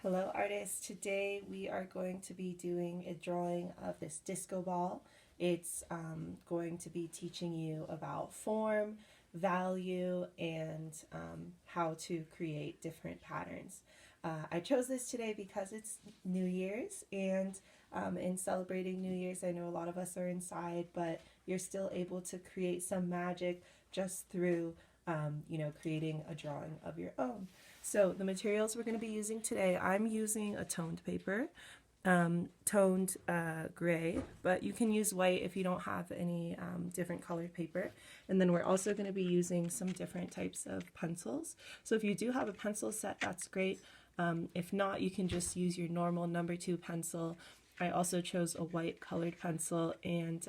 Hello artists, today we are going to be doing a drawing of this disco ball. It's going to be teaching you about form, value, and how to create different patterns. I chose this today because it's New Year's, and in celebrating New Year's, I know a lot of us are inside, but you're still able to create some magic just through creating a drawing of your own. So the materials we're going to be using today, I'm using a toned paper, toned gray, but you can use white if you don't have any different colored paper. And then we're also going to be using some different types of pencils. So if you do have a pencil set, that's great. If not, you can just use your normal number 2 pencil. I also chose a white colored pencil, and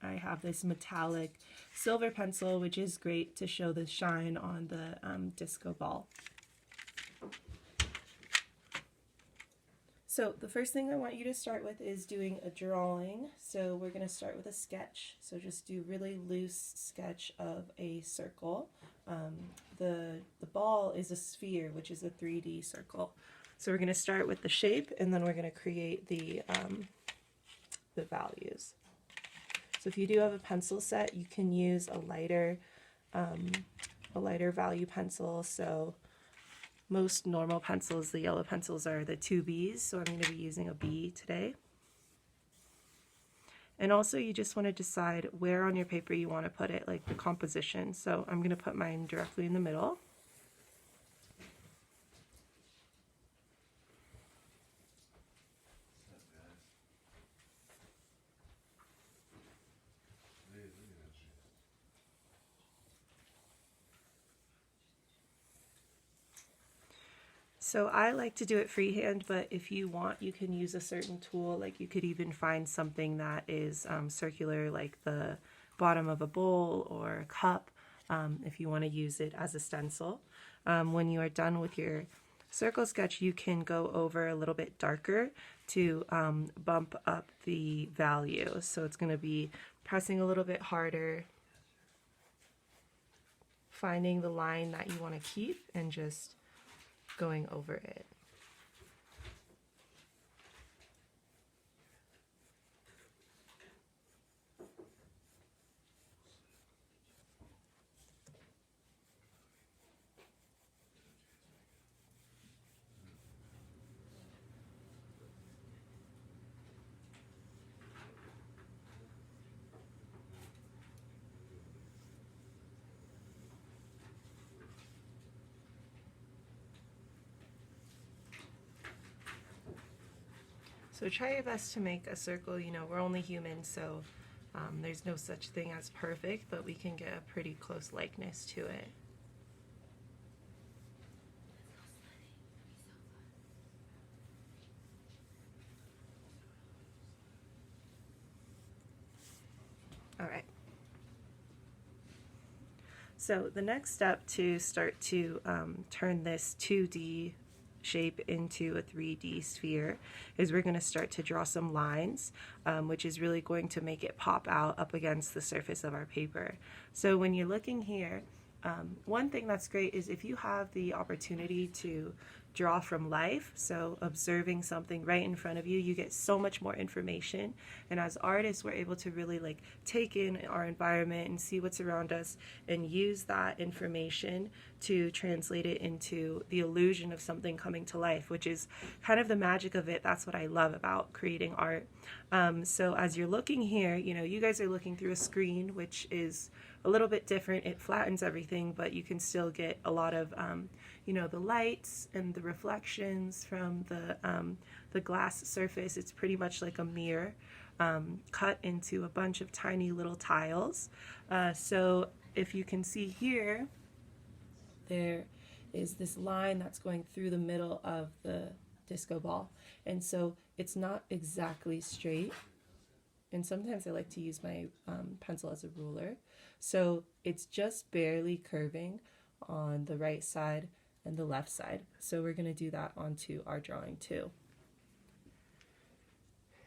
I have this metallic silver pencil, which is great to show the shine on the disco ball. So the first thing I want you to start with is doing a drawing. So we're going to start with a sketch. So just do really loose sketch of a circle. The ball is a sphere, which is a 3D circle. So we're going to start with the shape, and then we're going to create the values. So if you do have a pencil set, you can use a lighter value pencil. So most normal pencils, the yellow pencils, are the 2Bs, so I'm going to be using a B today. And also you just want to decide where on your paper you want to put it, like the composition. So I'm going to put mine directly in the middle. So I like to do it freehand, but if you want, you can use a certain tool. Like you could even find something that is circular, like the bottom of a bowl or a cup, if you want to use it as a stencil. When you are done with your circle sketch, you can go over a little bit darker to bump up the value. So it's going to be pressing a little bit harder, finding the line that you want to keep, and just going over it. So try your best to make a circle. You know, we're only human, so there's no such thing as perfect, but we can get a pretty close likeness to it. All right. So the next step to start to turn this 2D shape into a 3D sphere is we're going to start to draw some lines, which is really going to make it pop out up against the surface of our paper. So when you're looking here, one thing that's great is if you have the opportunity to draw from life, so observing something right in front of you, you get so much more information. And as artists, we're able to really like take in our environment and see what's around us and use that information to translate it into the illusion of something coming to life, which is kind of the magic of it. That's what I love about creating art. So as you're looking here, you know, you guys are looking through a screen, which is a little bit different. It flattens everything, but you can still get a lot of the lights and the reflections from the glass surface. It's pretty much like a mirror cut into a bunch of tiny little tiles. So if you can see here, there is this line that's going through the middle of the disco ball. And so it's not exactly straight. And sometimes I like to use my pencil as a ruler. So it's just barely curving on the right side and the left side. So we're going to do that onto our drawing too.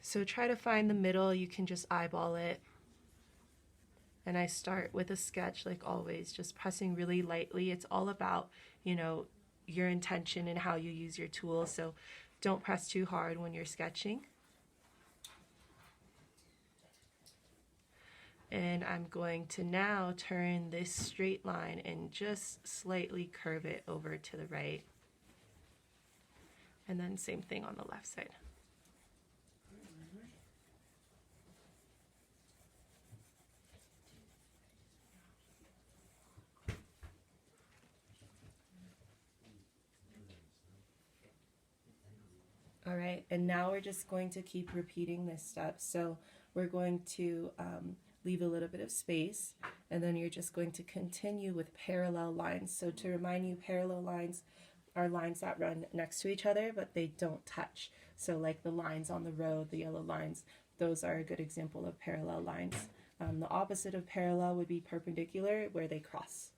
So try to find the middle. You can just eyeball it. And I start with a sketch like always, just pressing really lightly. It's all about, you know, your intention and how you use your tools. So Don't press too hard when you're sketching. And I'm going to now turn this straight line and just slightly curve it over to the right. And then same thing on the left side. All right, and now we're just going to keep repeating this step. So we're going to leave a little bit of space, and then you're just going to continue with parallel lines. So to remind you, parallel lines are lines that run next to each other, but they don't touch. So like the lines on the road, the yellow lines, those are a good example of parallel lines. The opposite of parallel would be perpendicular, where they cross.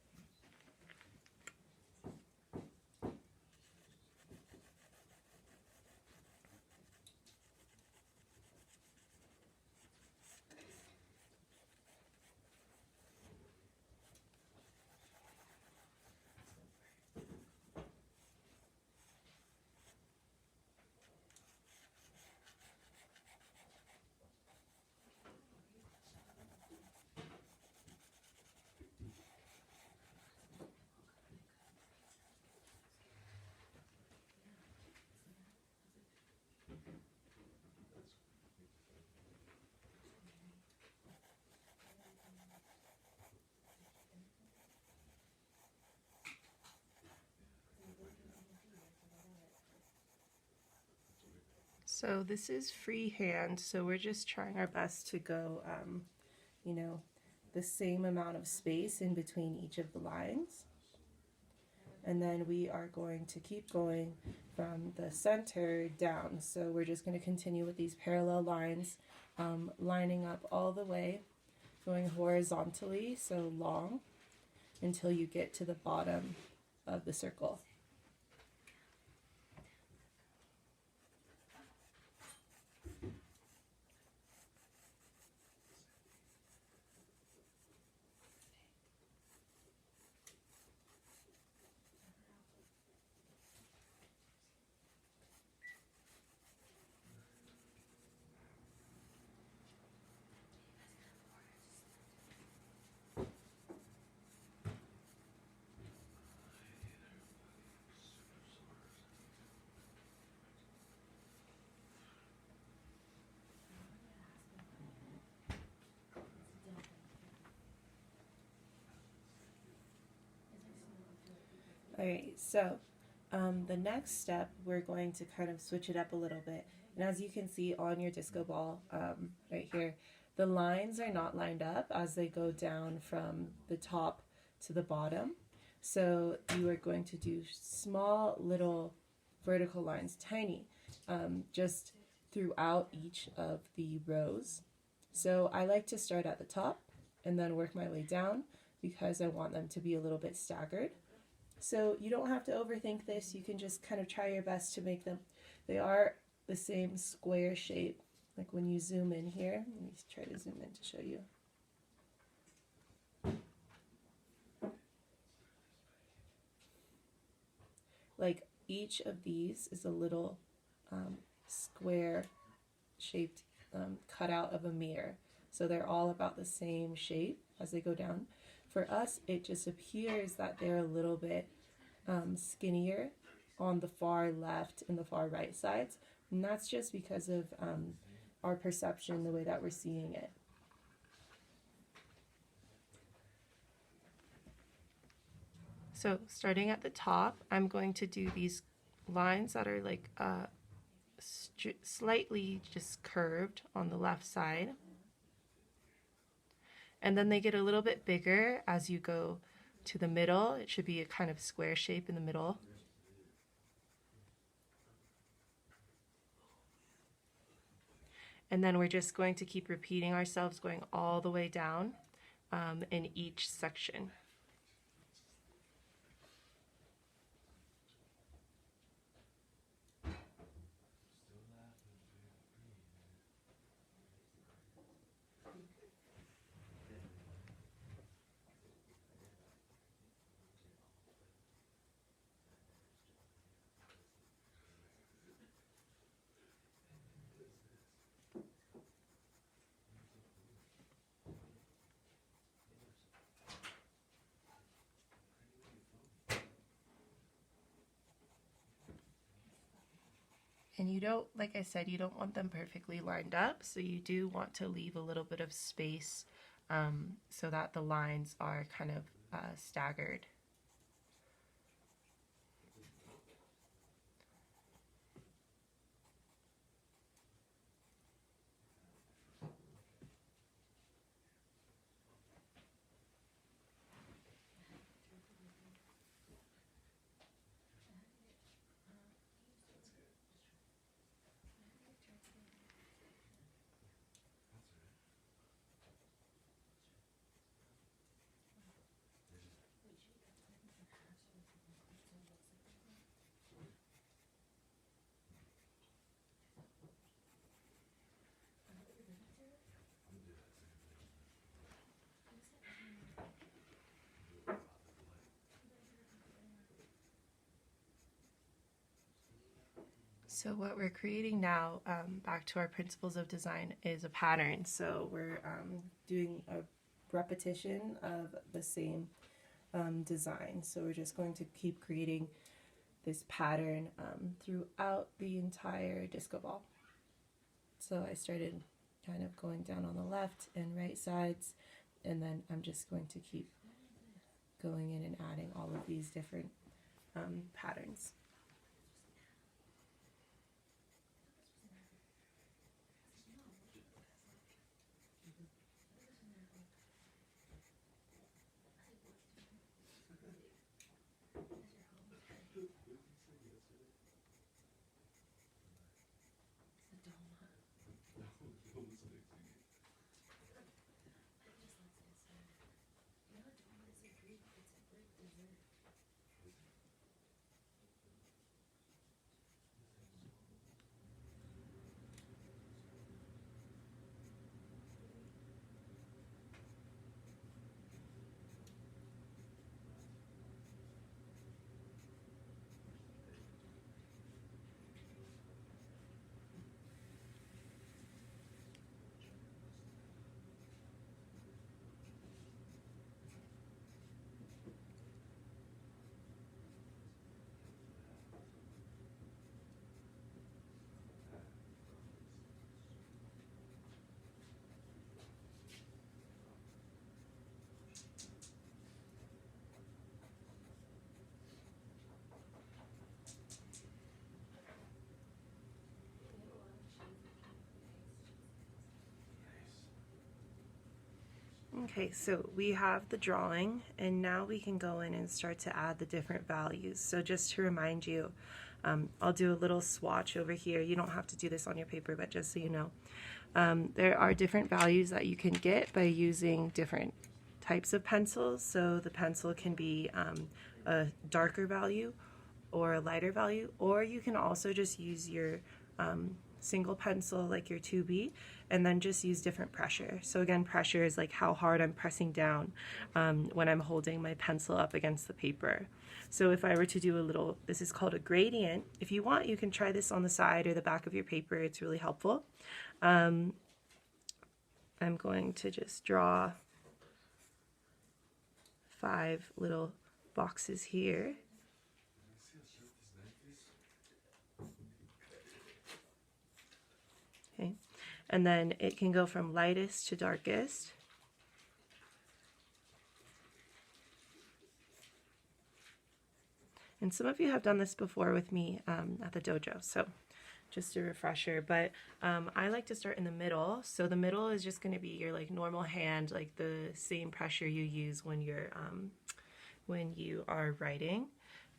So this is freehand, so we're just trying our best to go, you know, the same amount of space in between each of the lines. And then we are going to keep going from the center down. So we're just going to continue with these parallel lines, lining up all the way, going horizontally, so long, until you get to the bottom of the circle. All right, so the next step, we're going to kind of switch it up a little bit. And as you can see on your disco ball right here, the lines are not lined up as they go down from the top to the bottom. So you are going to do small little vertical lines, tiny, just throughout each of the rows. So I like to start at the top and then work my way down because I want them to be a little bit staggered. So you don't have to overthink this. You can just kind of try your best to make them. They are the same square shape. Like when you zoom in here, let me try to zoom in to show you. Like each of these is a little square shaped cutout of a mirror. So they're all about the same shape as they go down. For us, it just appears that they're a little bit skinnier on the far left and the far right sides. And that's just because of our perception, the way that we're seeing it. So starting at the top, I'm going to do these lines that are like slightly just curved on the left side. And then they get a little bit bigger as you go to the middle. It should be a kind of square shape in the middle. And then we're just going to keep repeating ourselves going all the way down in each section. And you don't, like I said, you don't want them perfectly lined up, so you do want to leave a little bit of space so that the lines are kind of staggered. So what we're creating now, back to our principles of design, is a pattern. So we're doing a repetition of the same design. So we're just going to keep creating this pattern throughout the entire disco ball. So I started kind of going down on the left and right sides, and then I'm just going to keep going in and adding all of these different patterns. Okay, so we have the drawing, and now we can go in and start to add the different values. So just to remind you, I'll do a little swatch over here. You don't have to do this on your paper, but just so you know. There are different values that you can get by using different types of pencils. So the pencil can be a darker value or a lighter value, or you can also just use your single pencil like your 2B and then just use different pressure. So again, pressure is like how hard I'm pressing down when I'm holding my pencil up against the paper. So if I were to do a little, this is called a gradient. If you want, you can try this on the side or the back of your paper. It's really helpful. I'm going to just draw 5 little boxes here. Okay, and then it can go from lightest to darkest. And some of you have done this before with me at the dojo, so just a refresher. But I like to start in the middle. So the middle is just going to be your like normal hand, like the same pressure you use when you are writing.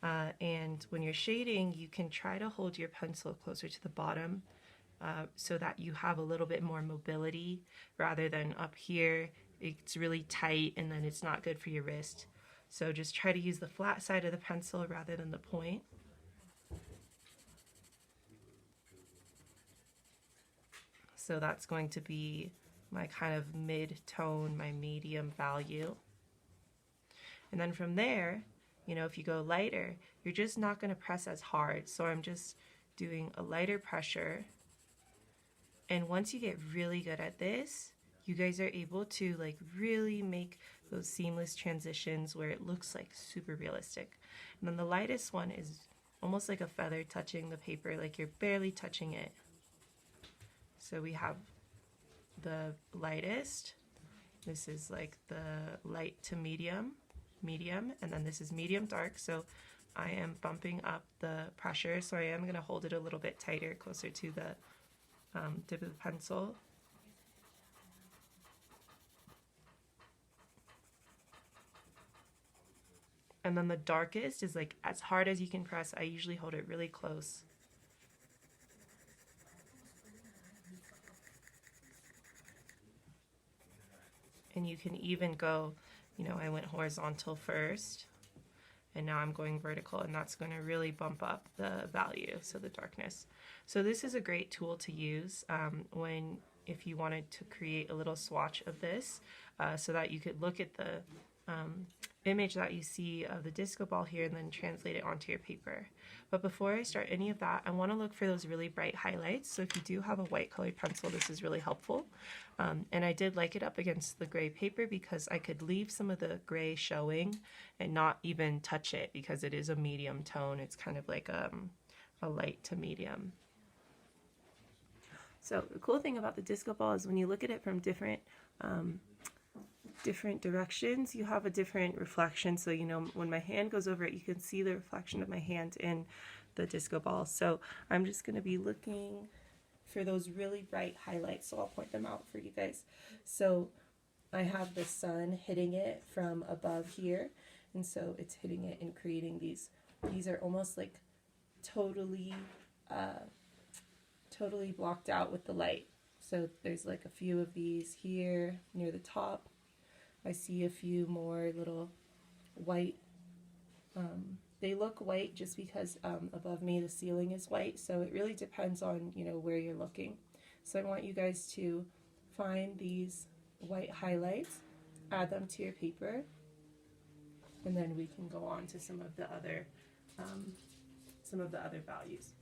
And when you're shading, you can try to hold your pencil closer to the bottom so that you have a little bit more mobility rather than up here. It's really tight and then it's not good for your wrist. So just try to use the flat side of the pencil rather than the point. So that's going to be my kind of mid-tone, my medium value. And then from there, you know, if you go lighter, you're just not going to press as hard. So I'm just doing a lighter pressure. And once you get really good at this, you guys are able to like really make those seamless transitions where it looks like super realistic. And then the lightest one is almost like a feather touching the paper, like you're barely touching it. So we have the lightest, this is like the light to medium, and then this is medium dark. So I am bumping up the pressure, so I am going to hold it a little bit tighter, closer to the tip of the pencil. And then the darkest is like as hard as you can press. I usually hold it really close. And you can even go, you know, I went horizontal first, and now I'm going vertical, and that's going to really bump up the value, so the darkness. So this is a great tool to use if you wanted to create a little swatch of this, so that you could look at the image that you see of the disco ball here and then translate it onto your paper. But before I start any of that, I want to look for those really bright highlights. So if you do have a white colored pencil, this is really helpful. And I did like it up against the gray paper because I could leave some of the gray showing and not even touch it, because it is a medium tone. It's kind of like a light to medium. So the cool thing about the disco ball is when you look at it from different directions, you have a different reflection. So, you know, when my hand goes over it, you can see the reflection of my hand in the disco ball. So I'm just going to be looking for those really bright highlights. So I'll point them out for you guys. So I have the sun hitting it from above here. And so it's hitting it and creating these are almost like totally blocked out with the light. So there's like a few of these here near the top. I see a few more little white, they look white just because above me the ceiling is white, so it really depends on, you know, where you're looking. So I want you guys to find these white highlights, add them to your paper, and then we can go on to some of the other values.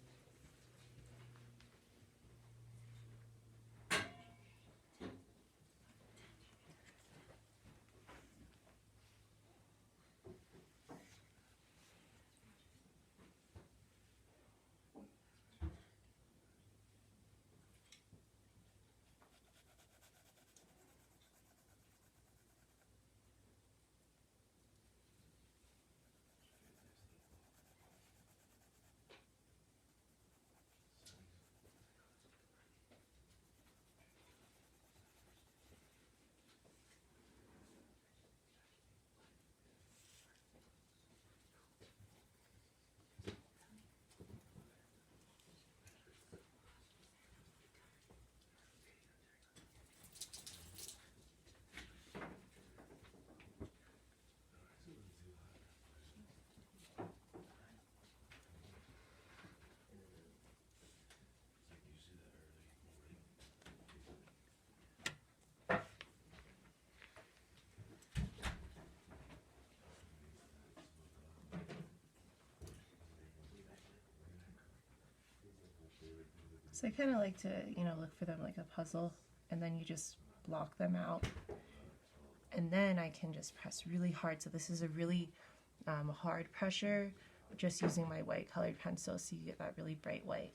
So I kind of like to, you know, look for them like a puzzle, and then you just block them out. And then I can just press really hard. So this is a really hard pressure, just using my white colored pencil, so you get that really bright white.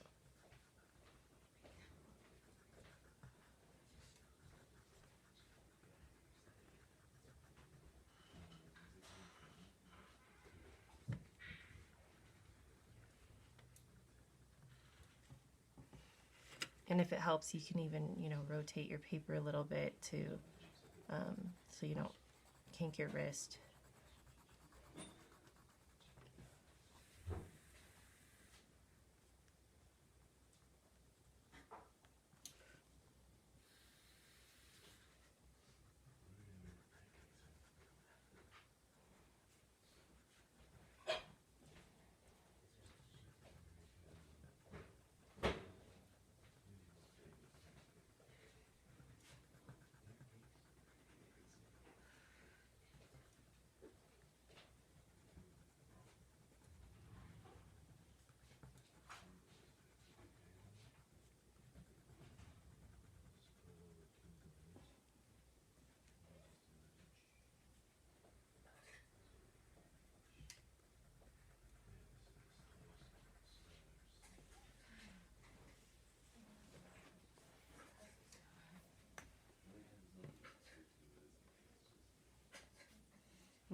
And if it helps, you can even, you know, rotate your paper a little bit to, so you don't kink your wrist.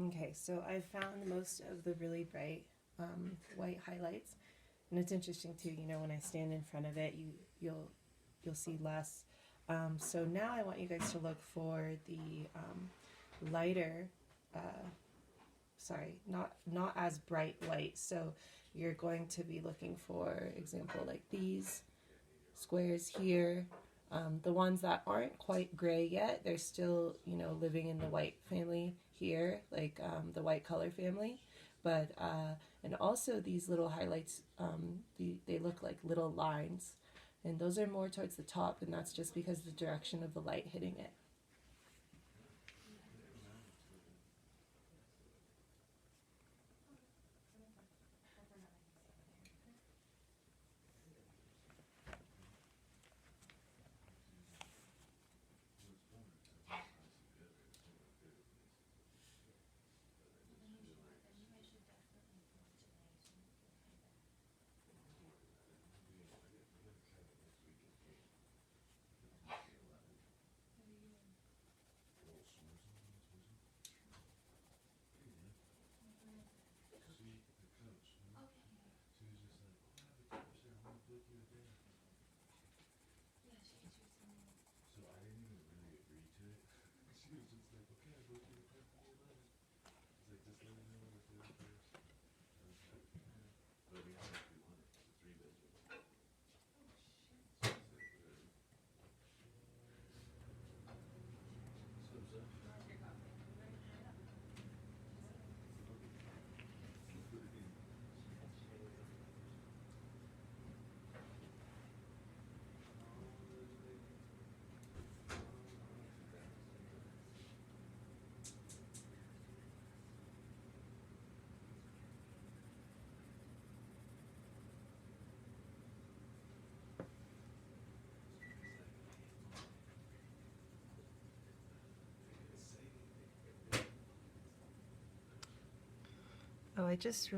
Okay, so I found most of the really bright white highlights, and it's interesting too. You know, when I stand in front of it, you'll see less. So now I want you guys to look for the lighter, sorry, not as bright white. So you're going to be looking for example like these squares here. The ones that aren't quite gray yet, they're still, you know, living in the white family here, like the white color family. But, and also these little highlights, they look like little lines. And those are more towards the top, and that's just because of the direction of the light hitting it. Oh, I just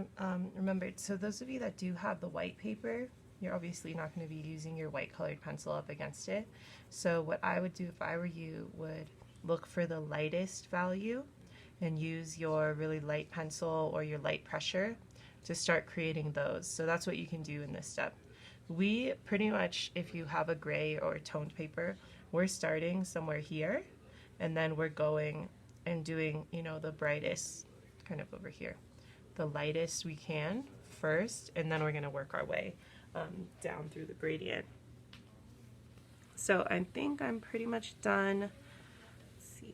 remembered. So those of you that do have the white paper, you're obviously not going to be using your white colored pencil up against it. So what I would do if I were you would look for the lightest value and use your really light pencil or your light pressure to start creating those. So that's what you can do in this step. We pretty much, if you have a gray or toned paper, we're starting somewhere here and then we're going and doing, you know, the brightest kind of over here, the lightest we can first, and then we're going to work our way down through the gradient. So I think I'm pretty much done. Let's see.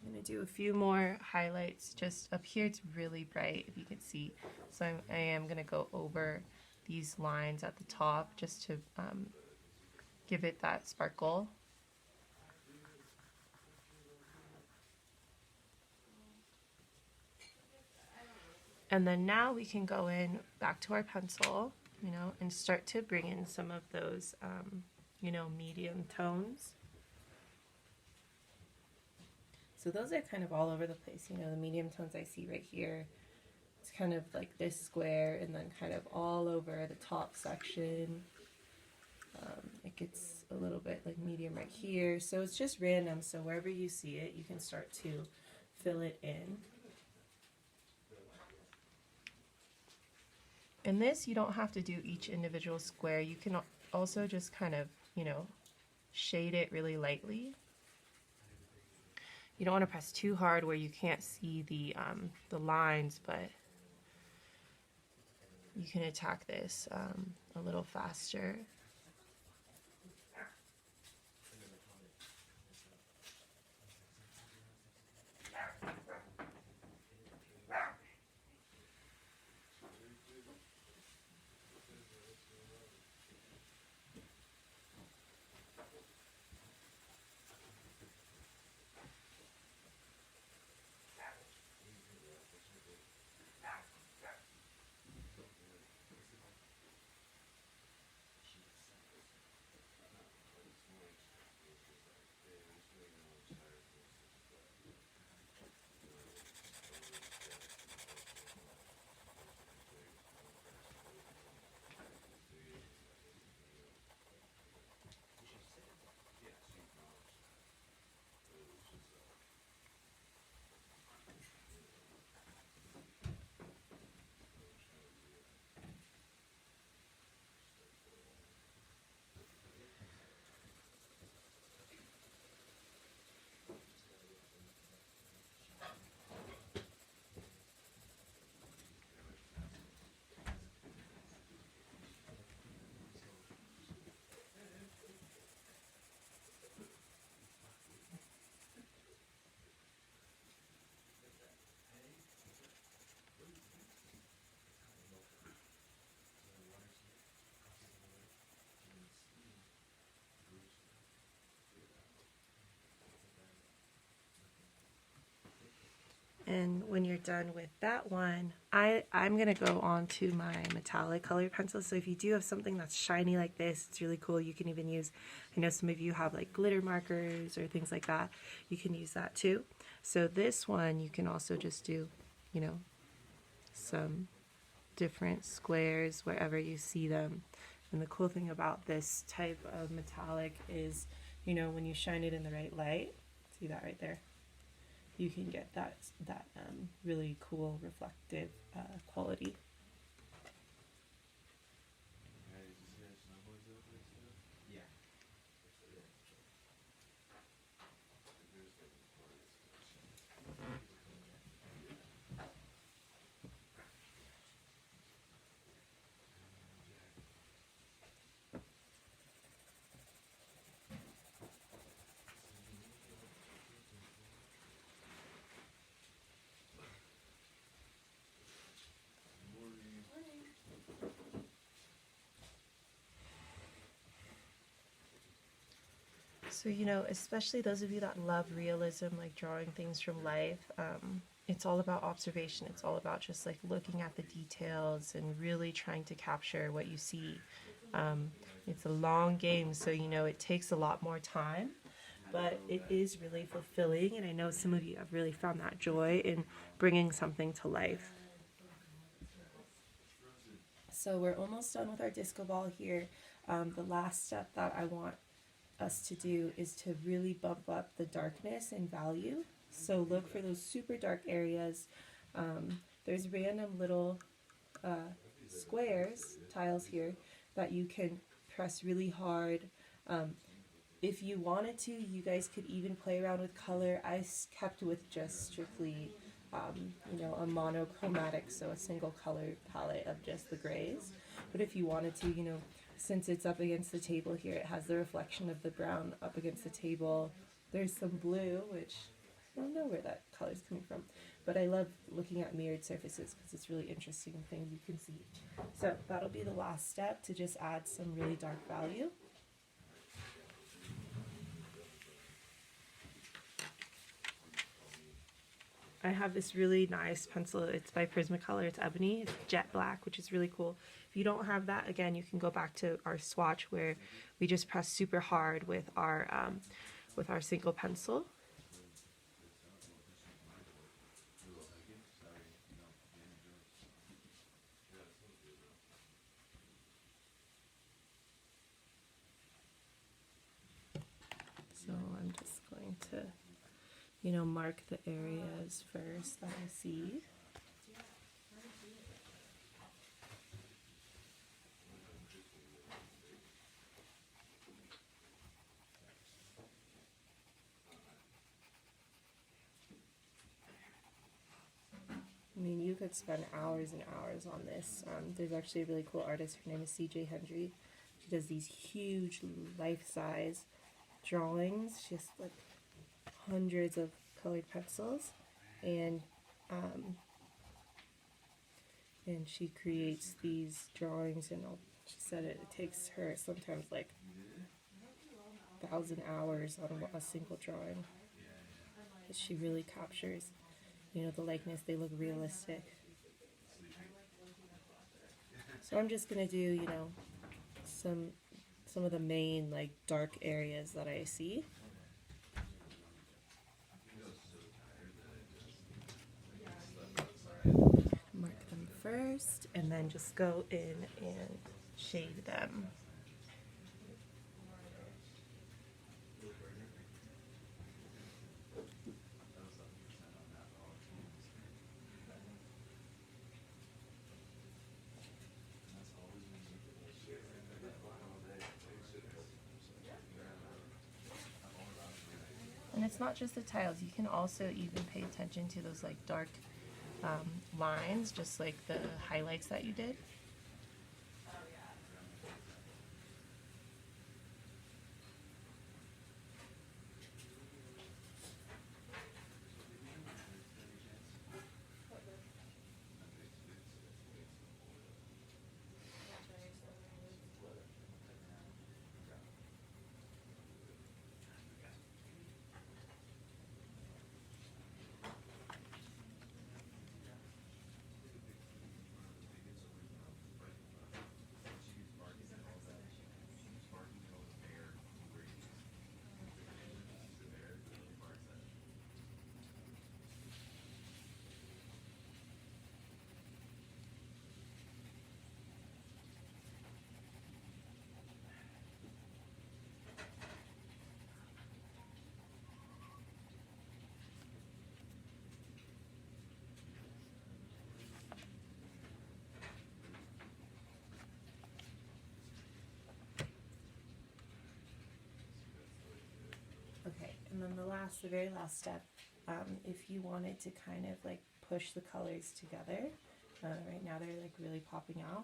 I'm going to do a few more highlights just up here. It's really bright, if you can see. So I am going to go over these lines at the top just to give it that sparkle. And then now we can go in back to our pencil, you know, and start to bring in some of those, you know, medium tones. So those are kind of all over the place, you know, the medium tones I see right here. It's kind of like this square and then kind of all over the top section. It gets a little bit like medium right here. So it's just random. So wherever you see it, you can start to fill it in. In this, you don't have to do each individual square. You can also just kind of, you know, shade it really lightly. You don't want to press too hard where you can't see the lines, but you can attack this a little faster. then when you're done with that one, I'm going to go on to my metallic colored pencil. So if you do have something that's shiny like this, it's really cool. You can even use, I know some of you have like glitter markers or things like that. You can use that too. So this one, you can also just do, you know, some different squares wherever you see them. And the cool thing about this type of metallic is, you know, when you shine it in the right light, see that right there? You can get that really cool reflective quality. So, you know, especially those of you that love realism, like drawing things from life, it's all about observation. It's all about just like looking at the details and really trying to capture what you see. It's a long game, so, you know, it takes a lot more time, but it is really fulfilling. And I know some of you have really found that joy in bringing something to life. So we're almost done with our disco ball here. The last step that I want us to do is to really bump up the darkness and value. So look for those super dark areas. There's random little squares, tiles here, that you can press really hard. If you wanted to, you guys could even play around with color. I kept with just strictly, you know, a monochromatic, so a single color palette of just the grays. But if you wanted to, you know, since it's up against the table here, it has the reflection of the brown up against the table. There's some blue, which I don't know where that color's coming from, but I love looking at mirrored surfaces because it's really interesting things you can see. So that'll be the last step, to just add some really dark value. I have this really nice pencil. It's by Prismacolor. It's ebony. It's jet black, which is really cool. If you don't have that, again, you can go back to our swatch where we just press super hard with our single pencil. So I'm just going to, you know, mark the areas first that I see. I mean, you could spend hours and hours on this. There's actually a really cool artist. Her name is C.J. Hendry. She does these huge life-size drawings, just like hundreds of colored pencils, and she creates these drawings. And she said it takes her sometimes like 1,000 hours on a single drawing. She really captures, you know, the likeness. They look realistic. So I'm just gonna do, you know, some of the main like dark areas that I see. Mark them first, and then just go in and shade them. And it's not just the tiles. You can also even pay attention to those like dark lines, just like the highlights that you did. last, the very last step, if you wanted to kind of like push the colors together, right now they're like really popping out,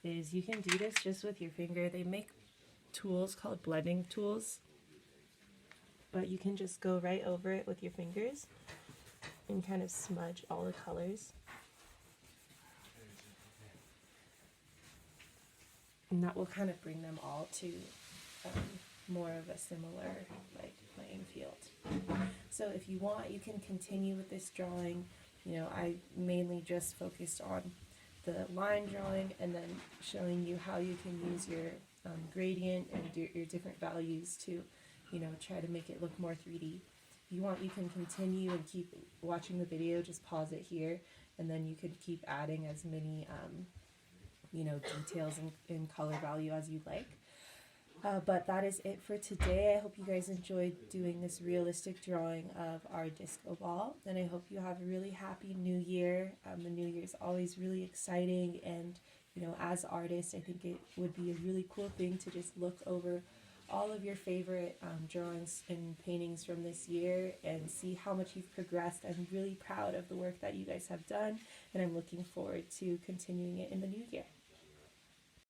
is you can do this just with your finger. They make tools called blending tools, but you can just go right over it with your fingers and kind of smudge all the colors. And that will kind of bring them all to more of a similar like playing field. So if you want, you can continue with this drawing. You know, I mainly just focused on the line drawing and then showing you how you can use your gradient and your different values to, you know, try to make it look more 3D. If you want, you can continue and keep watching the video, just pause it here, and then you could keep adding as many you know, details and color value as you'd like. But that is it for today. I hope you guys enjoyed doing this realistic drawing of our disco ball, and I hope you have a really happy new year. The new year is always really exciting, and you know, as artists, I think it would be a really cool thing to just look over all of your favorite drawings and paintings from this year and see how much you've progressed. I'm really proud of the work that you guys have done, and I'm looking forward to continuing it in the new year.